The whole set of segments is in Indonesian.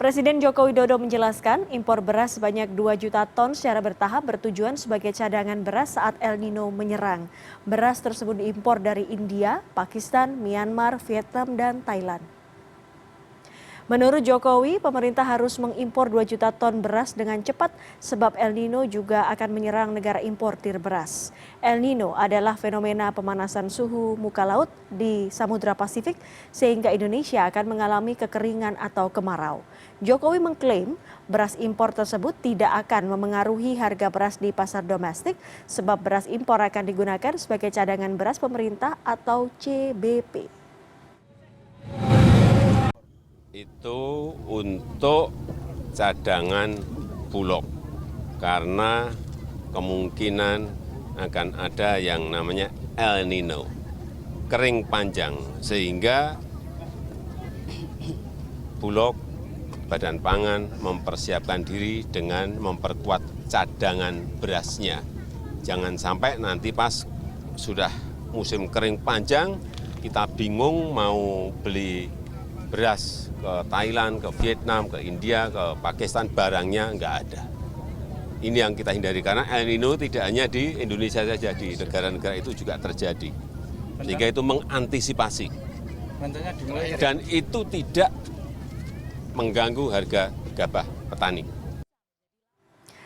Presiden Joko Widodo menjelaskan impor beras sebanyak 2 juta ton secara bertahap bertujuan sebagai cadangan beras saat El Nino menyerang. Beras tersebut diimpor dari India, Pakistan, Myanmar, Vietnam, dan Thailand. Menurut Jokowi, pemerintah harus mengimpor 2 juta ton beras dengan cepat sebab El Nino juga akan menyerang negara importir beras. El Nino adalah fenomena pemanasan suhu muka laut di Samudra Pasifik sehingga Indonesia akan mengalami kekeringan atau kemarau. Jokowi mengklaim beras impor tersebut tidak akan memengaruhi harga beras di pasar domestik sebab beras impor akan digunakan sebagai cadangan beras pemerintah atau CBP. Itu untuk cadangan Bulog karena kemungkinan akan ada yang namanya El Nino, kering panjang, sehingga Bulog, Badan Pangan mempersiapkan diri dengan memperkuat cadangan berasnya. Jangan sampai nanti pas sudah musim kering panjang kita bingung mau beli beras ke Thailand, ke Vietnam, ke India, ke Pakistan, barangnya nggak ada. Ini yang kita hindari karena El Nino tidak hanya di Indonesia saja, di negara-negara itu juga terjadi. Sehingga itu mengantisipasi. Dan itu tidak mengganggu harga gabah petani.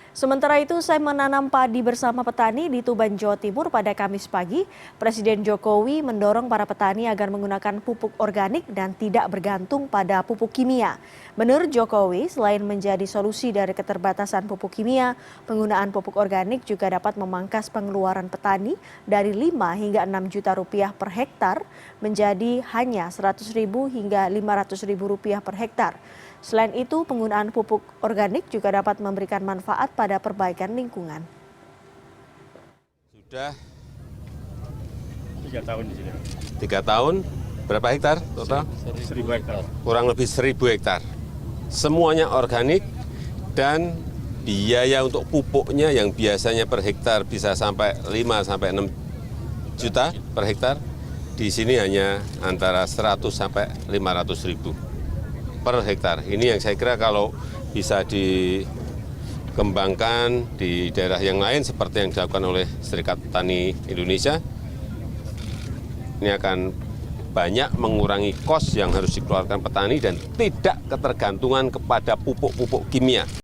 Sementara itu, saya menanam padi bersama petani di Tuban, Jawa Timur pada Kamis pagi. Presiden Jokowi mendorong para petani agar menggunakan pupuk organik dan tidak bergantung pada pupuk kimia. Menurut Jokowi, selain menjadi solusi dari keterbatasan pupuk kimia, penggunaan pupuk organik juga dapat memangkas pengeluaran petani dari 5 hingga 6 juta rupiah per hektar menjadi hanya 100.000 hingga 500.000 rupiah per hektar. Selain itu, penggunaan pupuk organik juga dapat memberikan manfaat pada perbaikan lingkungan. Sudah 3 tahun di sini. 3 tahun, berapa hektar total? 1.000 hektar. Kurang lebih 1.000 hektar. Semuanya organik dan biaya untuk pupuknya yang biasanya per hektar bisa sampai 5 sampai 6 juta per hektar, di sini hanya antara 100 sampai 500 ribu per hektar. Ini yang saya kira kalau bisa dikembangkan di daerah yang lain seperti yang dilakukan oleh Serikat Tani Indonesia, ini akan banyak mengurangi kos yang harus dikeluarkan petani dan tidak ketergantungan kepada pupuk-pupuk kimia.